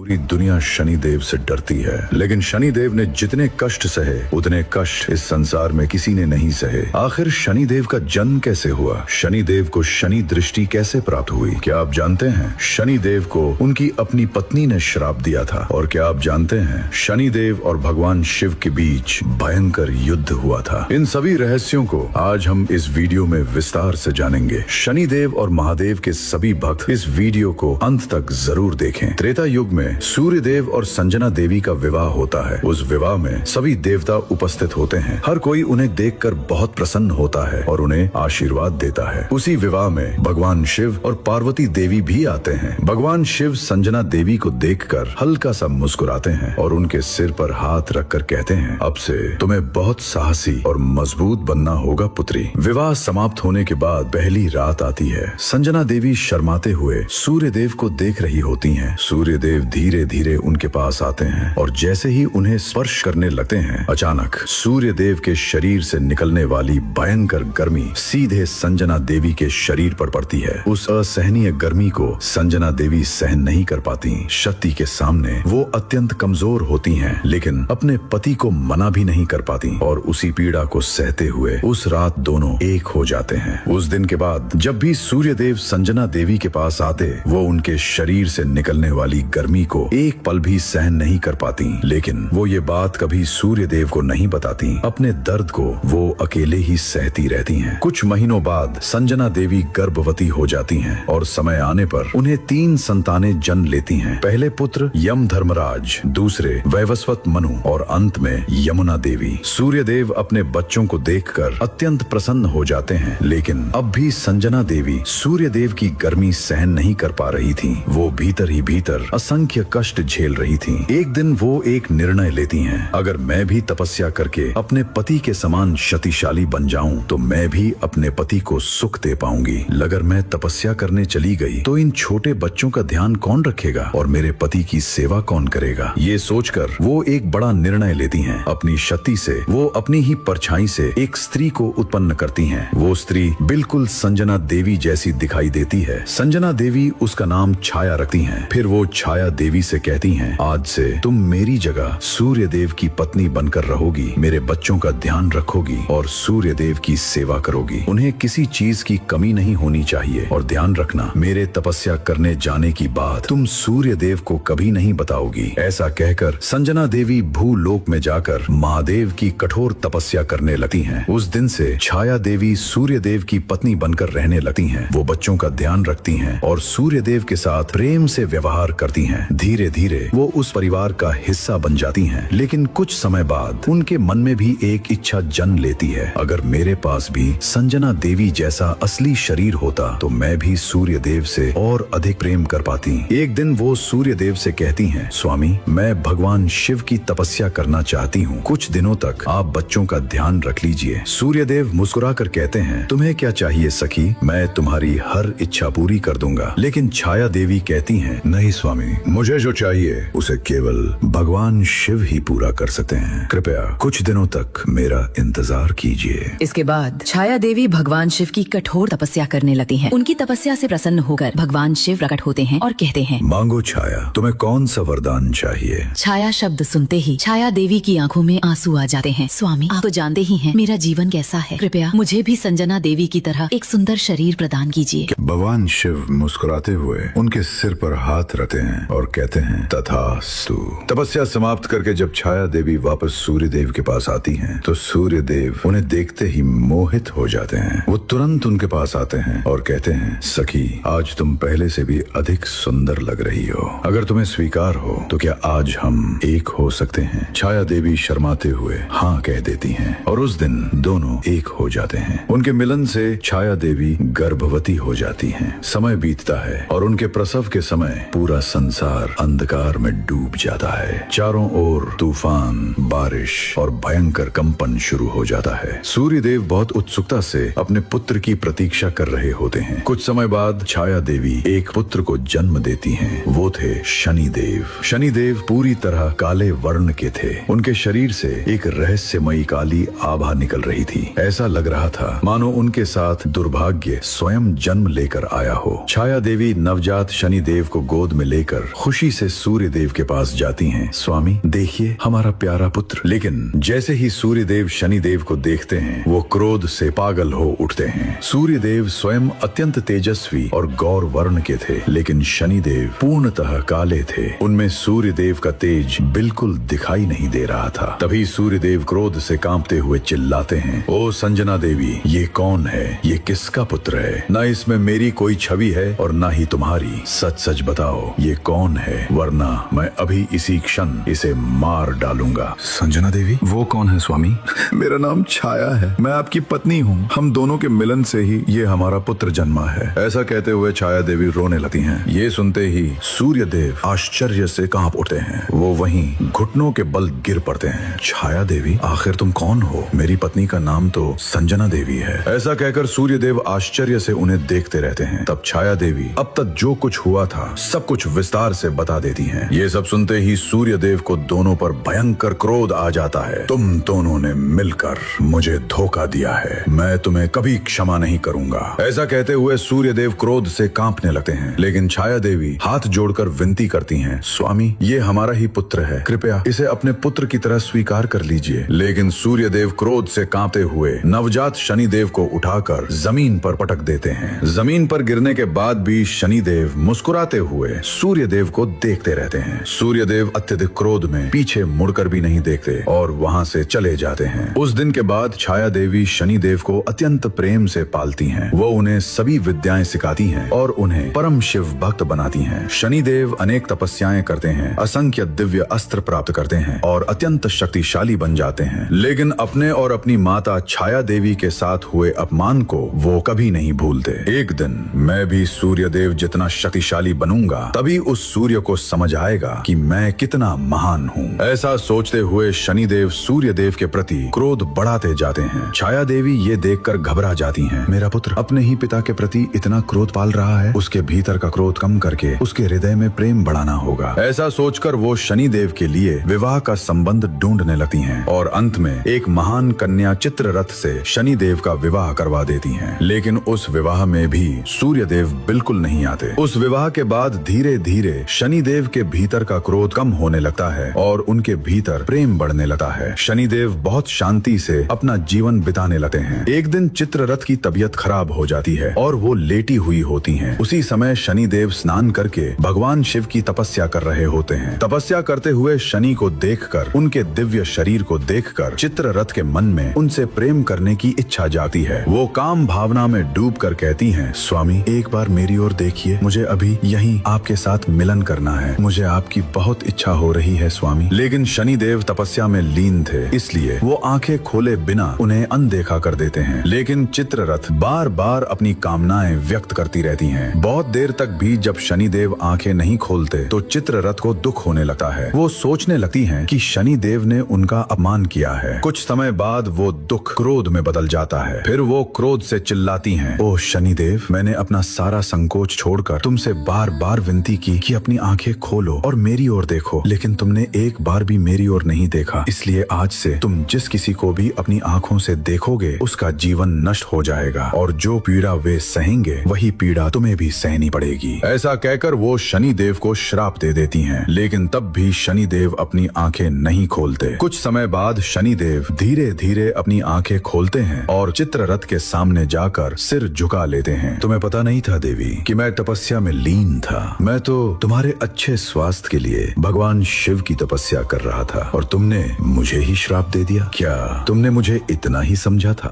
पूरी दुनिया शनिदेव से डरती है, लेकिन शनिदेव ने जितने कष्ट सहे उतने कष्ट इस संसार में किसी ने नहीं सहे। आखिर शनिदेव का जन्म कैसे हुआ? शनिदेव को शनि दृष्टि कैसे प्राप्त हुई? क्या आप जानते हैं? शनिदेव को उनकी अपनी पत्नी ने श्राप दिया था। और क्या आप जानते हैं? शनिदेव और भगवान शिव के बीच भयंकर युद्ध हुआ था। इन सभी रहस्यों को आज हम इस वीडियो में विस्तार से जानेंगे। शनिदेव और महादेव के सभी भक्त इस वीडियो को अंत तक जरूर देखें। त्रेता युग में सूर्यदेव और संजना देवी का विवाह होता है। उस विवाह में सभी देवता उपस्थित होते हैं। हर कोई उन्हें देखकर बहुत प्रसन्न होता है और उन्हें आशीर्वाद देता है। उसी विवाह में भगवान शिव और पार्वती देवी भी आते हैं। भगवान शिव संजना देवी को देखकर हल्का सा मुस्कुराते हैं और उनके सिर पर हाथ रखकर कहते हैं, अब से तुम्हें बहुत साहसी और मजबूत बनना होगा पुत्री। विवाह समाप्त होने के बाद पहली रात आती है। संजना देवी शर्माते हुए सूर्यदेव को देख रही होती हैं। सूर्यदेव धीरे धीरे उनके पास आते हैं और जैसे ही उन्हें स्पर्श करने लगते हैं, अचानक सूर्यदेव के शरीर से निकलने वाली भयंकर गर्मी सीधे संजना देवी के शरीर पर पड़ती है। उस असहनीय गर्मी को संजना देवी सहन नहीं कर पाती। शक्ति के सामने वो अत्यंत कमजोर होती हैं, लेकिन अपने पति को मना भी नहीं कर पाती और उसी पीड़ा को सहते हुए उस रात दोनों एक हो जाते हैं। उस दिन के बाद जब भी सूर्यदेव संजना देवी के पास आते, वो उनके शरीर से निकलने वाली गर्मी को एक पल भी सहन नहीं कर पाती। लेकिन वो ये बात कभी सूर्यदेव को नहीं बताती। अपने दर्द को वो अकेले ही सहती रहती हैं। कुछ महीनों बाद संजना देवी गर्भवती हो जाती हैं और समय आने पर उन्हें 3 संतानें जन्म लेती हैं। पहले पुत्र यम धर्मराज, दूसरे वैवस्वत मनु और अंत में यमुना देवी। सूर्यदेव अपने बच्चों को देखकर अत्यंत प्रसन्न हो जाते हैं, लेकिन अब भी संजना देवी सूर्यदेव की गर्मी सहन नहीं कर पा रही थी। वो भीतर ही भीतर असंख्य कष्ट झेल रही थी। एक दिन वो एक निर्णय लेती हैं, अगर मैं भी तपस्या करके अपने पति के समान शक्तिशाली बन जाऊं तो मैं भी अपने पति को सुख दे पाऊंगी। अगर मैं तपस्या करने चली गई तो इन छोटे बच्चों का ध्यान कौन रखेगा और मेरे पति की सेवा कौन करेगा? ये सोचकर वो एक बड़ा निर्णय लेती हैं। अपनी शक्ति से वो अपनी ही परछाई से एक स्त्री को उत्पन्न करती हैं। वो स्त्री बिल्कुल संजना देवी जैसी दिखाई देती है। संजना देवी उसका नाम छाया रखती हैं। फिर वो छाया देवी से कहती हैं, आज से तुम मेरी जगह सूर्यदेव की पत्नी बनकर रहोगी, मेरे बच्चों का ध्यान रखोगी और सूर्यदेव की सेवा करोगी। उन्हें किसी चीज की कमी नहीं होनी चाहिए और ध्यान रखना, मेरे तपस्या करने जाने की बात तुम सूर्यदेव को कभी नहीं बताओगी। ऐसा कहकर संजना देवी भूलोक में जाकर महादेव की कठोर तपस्या करने लगती हैं। उस दिन से छाया देवी सूर्यदेव की पत्नी बनकर रहने लगती हैं। वो बच्चों का ध्यान रखती हैं और सूर्यदेव के साथ प्रेम से व्यवहार करती हैं। धीरे धीरे वो उस परिवार का हिस्सा बन जाती हैं। लेकिन कुछ समय बाद उनके मन में भी एक इच्छा जन्म लेती है, अगर मेरे पास भी संजना देवी जैसा असली शरीर होता तो मैं भी सूर्यदेव से और अधिक प्रेम कर पाती। एक दिन वो सूर्यदेव से कहती हैं, स्वामी, मैं भगवान शिव की तपस्या करना चाहती हूँ। कुछ दिनों तक आप बच्चों का ध्यान रख लीजिए। सूर्यदेव मुस्कुराकर कहते हैं, तुम्हें क्या चाहिए सखी, मैं तुम्हारी हर इच्छा पूरी कर दूंगा। लेकिन छाया देवी कहती हैं, नहीं स्वामी, मुझे जो चाहिए उसे केवल भगवान शिव ही पूरा कर सकते हैं। कृपया कुछ दिनों तक मेरा इंतजार कीजिए। इसके बाद छाया देवी भगवान शिव की कठोर तपस्या करने लगती हैं। उनकी तपस्या से प्रसन्न होकर भगवान शिव प्रकट होते हैं और कहते हैं, मांगो छाया, तुम्हें कौन सा वरदान चाहिए? छाया शब्द सुनते ही छाया देवी की आंखों में आंसू आ जाते हैं। स्वामी, आप तो जानते ही हैं मेरा जीवन कैसा है, कृपया मुझे भी संजना देवी की तरह एक सुंदर शरीर प्रदान कीजिए। भगवान शिव मुस्कुराते हुए उनके सिर पर हाथ रखते हैं और कहते हैं, तथास्तु। तपस्या समाप्त करके जब छाया देवी वापस सूर्यदेव के पास आती हैं, तो सूर्यदेव उन्हें देखते ही मोहित हो जाते हैं। वो तुरंत उनके पास आते हैं और कहते हैं, सखी, आज तुम पहले से भी अधिक सुंदर लग रही हो। अगर तुम्हें स्वीकार हो तो क्या आज हम एक हो सकते हैं? छाया देवी शर्माते हुए हाँ कह देती हैं और उस दिन दोनों एक हो जाते हैं। उनके मिलन से छाया देवी गर्भवती हो जाती हैं। समय बीतता है और उनके प्रसव के समय पूरा संसार अंधकार में डूब जाता है। चारों ओर तूफान, बारिश और भयंकर कंपन शुरू हो जाता है। सूर्यदेव बहुत उत्सुकता से अपने पुत्र की प्रतीक्षा कर रहे होते हैं। कुछ समय बाद छाया देवी एक पुत्र को जन्म देती हैं। वो थे शनिदेव। शनिदेव पूरी तरह काले वर्ण के थे। उनके शरीर से एक रहस्यमयी काली आभा निकल रही थी। ऐसा लग रहा था मानो उनके साथ दुर्भाग्य स्वयं जन्म लेकर आया हो। छाया देवी नवजात शनिदेव को गोद में लेकर खुश खुशी से सूर्य देव के पास जाती हैं। स्वामी देखिए हमारा प्यारा पुत्र। लेकिन जैसे ही सूर्य देव शनि देव को देखते हैं वो क्रोध से पागल हो उठते हैं। सूर्य देव स्वयं अत्यंत तेजस्वी और गौर वर्ण के थे, लेकिन शनि देव पूर्णतः काले थे। उनमें सूर्य देव का तेज बिल्कुल दिखाई नहीं दे रहा था। तभी सूर्य देव क्रोध से कांपते हुए चिल्लाते हैं, ओ संजना देवी, ये कौन है? ये किसका पुत्र है? न इसमें मेरी कोई छवि है और न ही तुम्हारी। सच सच बताओ ये कौन है, वरना मैं अभी इसी क्षण इसे मार डालूंगा। संजना देवी, वो कौन है स्वामी? मेरा नाम छाया है, मैं आपकी पत्नी हूँ। हम दोनों के मिलन से ही ये हमारा पुत्र जन्मा है। ऐसा कहते हुए छाया देवी रोने लगती हैं। ये सुनते ही सूर्य देव आश्चर्य से कांप उठते हैं। वो वहीं घुटनों के बल गिर पड़ते हैं। छाया देवी, आखिर तुम कौन हो? मेरी पत्नी का नाम तो संजना देवी है। ऐसा कहकर सूर्य देव आश्चर्य से उन्हें देखते रहते हैं। तब छाया देवी अब तक जो कुछ हुआ था सब कुछ विस्तार से बता देती हैं। ये सब सुनते ही सूर्य देव को दोनों पर भयंकर क्रोध आ जाता है। तुम दोनों ने मिलकर मुझे धोखा दिया है, मैं तुम्हें कभी क्षमा नहीं करूंगा। ऐसा कहते हुए सूर्य देव क्रोध से कांपने लगते हैं। लेकिन छाया देवी हाथ जोड़कर विनती करती हैं, स्वामी ये हमारा ही पुत्र है, कृपया इसे अपने पुत्र की तरह स्वीकार कर लीजिए। लेकिन सूर्य देव क्रोध से कांपते हुए नवजात शनि देव को उठाकर जमीन पर पटक देते हैं। जमीन पर गिरने के बाद भी शनि देव मुस्कुराते हुए सूर्य देव को देखते रहते हैं। सूर्य देव अत्यधिक क्रोध में पीछे मुड़कर भी नहीं देखते और वहां से चले जाते हैं। उस दिन के बाद छाया देवी शनि देव को अत्यंत प्रेम से पालती हैं। वो उन्हें सभी विद्याएं सिखाती हैं और उन्हें परम शिव भक्त बनाती हैं। शनि देव अनेक तपस्याएं करते हैं, असंख्य दिव्य अस्त्र प्राप्त करते हैं और अत्यंत शक्तिशाली बन जाते हैं। लेकिन अपने और अपनी माता छाया देवी के साथ हुए अपमान को वो कभी नहीं भूलते। एक दिन मैं भी सूर्य देव जितना शक्तिशाली बनूंगा, तभी उस सूर्य को समझ आएगा कि मैं कितना महान हूँ। ऐसा सोचते हुए शनि देव सूर्य देव के प्रति क्रोध बढ़ाते जाते हैं। छाया देवी ये देखकर घबरा जाती हैं। मेरा पुत्र अपने ही पिता के प्रति इतना क्रोध पाल रहा है, उसके भीतर का क्रोध कम करके उसके हृदय में प्रेम बढ़ाना होगा। ऐसा सोचकर वो शनि देव के लिए विवाह का संबंध ढूंढने लगती हैं और अंत में एक महान कन्या चित्ररथ से शनि देव का विवाह करवा देती हैं। लेकिन उस विवाह में भी सूर्य देव बिल्कुल नहीं आते। उस विवाह के बाद धीरे धीरे शनि देव के भीतर का क्रोध कम होने लगता है और उनके भीतर प्रेम बढ़ने लगता है। शनि देव बहुत शांति से अपना जीवन बिताने लगते हैं। एक दिन चित्ररथ की तबीयत खराब हो जाती है और वो लेटी हुई होती हैं। उसी समय शनि देव स्नान करके भगवान शिव की तपस्या कर रहे होते हैं। तपस्या करते हुए शनि को देखकर, उनके दिव्य शरीर को देखकर चित्ररथ के मन में उनसे प्रेम करने की इच्छा जाती है। वो काम भावना में डूबकर कहती हैं, स्वामी एक बार मेरी ओर देखिए, मुझे अभी यहीं आपके साथ मिलन करना है, मुझे आपकी बहुत इच्छा हो रही है स्वामी। लेकिन शनि देव तपस्या में लीन थे, इसलिए वो आंखें खोले बिना उन्हें अनदेखा कर देते हैं। लेकिन चित्ररथ बार बार अपनी कामनाएं व्यक्त करती रहती हैं। बहुत देर तक भी जब शनि देव आंखें नहीं खोलते तो चित्ररथ को दुख होने लगता है। वो सोचने लगती हैं कि शनि देव ने उनका अपमान किया है। कुछ समय बाद वो दुख क्रोध में बदल जाता है। फिर वो क्रोध से चिल्लाती हैं, ओह शनि देव, मैंने अपना सारा संकोच छोड़कर तुमसे बार बार विनती की कि अपनी आंखें खोलो और मेरी ओर देखो, लेकिन तुमने एक बार भी मेरी ओर नहीं देखा। इसलिए आज से तुम जिस किसी को भी अपनी आंखों से देखोगे उसका जीवन नष्ट हो जाएगा और जो पीड़ा वे सहेंगे वही पीड़ा तुम्हें भी सहनी पड़ेगी। ऐसा कहकर वो शनि देव को श्राप दे देती हैं। लेकिन तब भी शनि देव अपनी आंखें नहीं खोलते। कुछ समय बाद शनि देव धीरे धीरे अपनी आंखें खोलते हैं और चित्ररथ के सामने जाकर सिर झुका लेते हैं। तुम्हें पता नहीं था देवी कि मैं तपस्या में लीन था। मैं तो तुम्हारे अच्छे स्वास्थ्य के लिए भगवान शिव की तपस्या कर रहा था और तुमने मुझे ही श्राप दे दिया। क्या तुमने मुझे इतना ही समझा था?